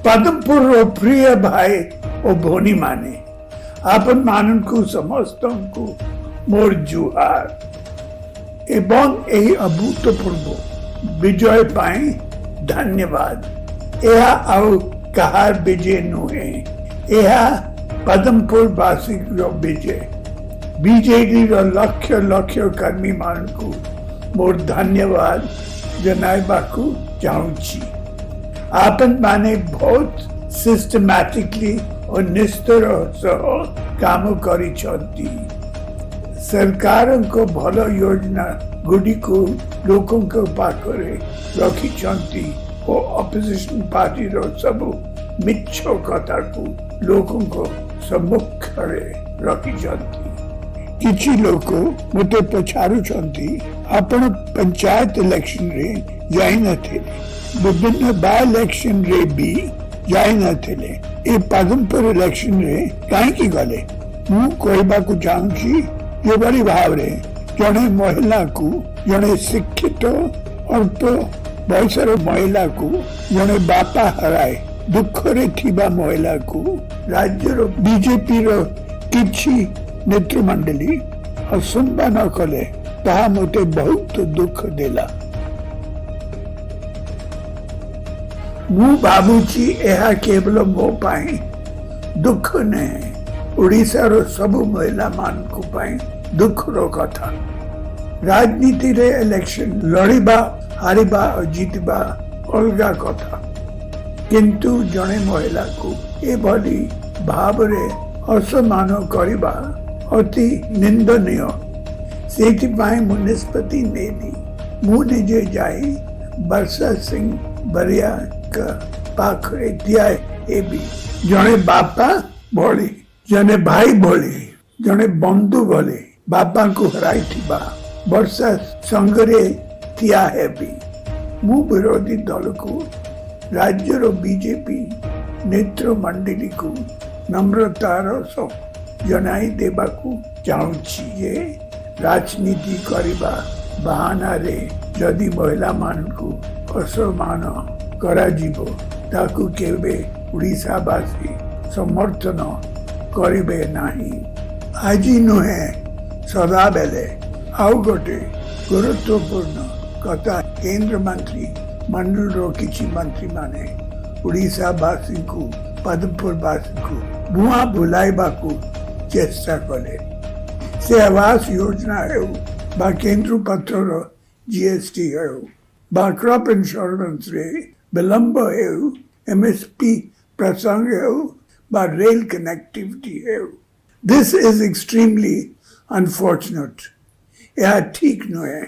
पदमपुर प्रिय भाई और भोनी माने आपन मान को समस्त को मोर जुहार एवं यही अभूतपूर्व विजय पाई धन्यवाद। यह आउ कहार विजय नुहे, यह पदमपुर वासी विजय। बीजेडी लक्ष लक्ष कर्मी मान को मोर धन्यवाद जनाइबाकू चाहूची। आपन माने बहुत सिस्टमैटिकली और निस्तर सह काम करिछंती। सरकार को भल योजना गुडी को लोकों के पाखरे रखिछंती और ऑपोजिशन पार्टी रो सब मिछ कथा को लोकों को सम्मुखरे रखिछंती। किछि लोक मते पछारुछंती आपण पंचायत इलेक्शन रे जाई नथिले, विभिन्न बाय इलेक्शन रे भी जाई नथिले। ए पदमपुर इलेक्शन रे काहे गले मु कहबा को चाहूची ये बड़ी भाव रे जने महिला को जने शिक्षित अल्प बयसर महिला को जने बापा हराए दुख रे थिबा महिला को राज्य रो बीजेपी रो किछि नेतृमंडली असुंबा न कले ताहा मते बहुत दुख देला। मु बाबूजी यह केवल मो पाई दुख ने ओडिशा रो सब महिला मान को पाई दुख रो कथा। राजनीति रे इलेक्शन लड़िबा हारिबा और जीतबा अलगा कथा, किंतु जने महिला को ए भली भाव रे असमान करिबा अति निंदनीय। सेठिपाई मु निष्पत्ति नेली। मु निजे जाई वर्षा सिंह बरिया का पाखरे दियाए एबी जने बापा भली, जने भाई भली, जने बंधु भली बापा को हराई थिबा वर्षा संगरे थिया हेबी। मु विरोधी दल को राज्य रो बीजेपी नेतृ मंडली को नम्रतार सह जनाई देबाकू चाहूची जे राजनीति करिबा बहाना रे जदि महिला मान को असमान करा जीवो ताकू केबे उड़ीसा वासी समर्थन करिबे नाही। आजी नुहे सदा बेले आउ गोटे गुरुत्वपूर्ण कथा केंद्र मंत्री मंडल रो किछि मंत्री माने उड़ीसा वासी को पदमपुर वासी को भुआ भुलाइबाकू चेष्टा कले। से आवास योजना हेउ बा केंद्र पत्र जीएसटी हेउ बा क्रॉप इंश्योरेंस रे विलंब हेउ, एमएसपी प्रसंग हेउ बा रेल कनेक्टिविटी हेउ, दिस इज एक्सट्रीमली अनफॉर्चुनेट। यह ठीक नुहे।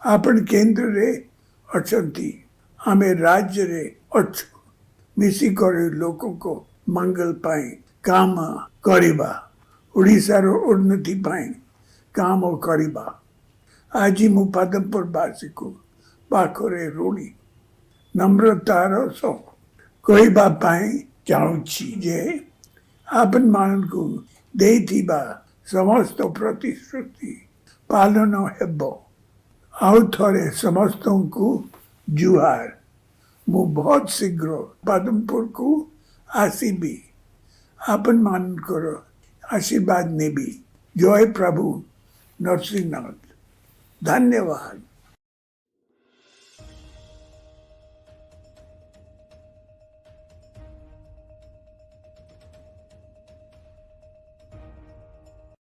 आपण केंद्र रे अछंती, आमे राज्य रे अछु मिसी करे लोकों को मंगल पाई काम करिबा, उड़ीसा रो उन्नति पाई काम करिबा। आज मु पदमपुर वासी को पाखरे ऋणी नम्रतार सह कहबा पाई चाहूची जे आपन मान को देथिबा समस्त प्रतिश्रुति पालन हेबो। आउ थरे समस्त को जुहार। मु बहुत शीघ्र पदमपुर को आसीबी, आपन मान करो आशीर्वाद नेबी। जय प्रभु नरसिंहनाथ। धन्यवाद।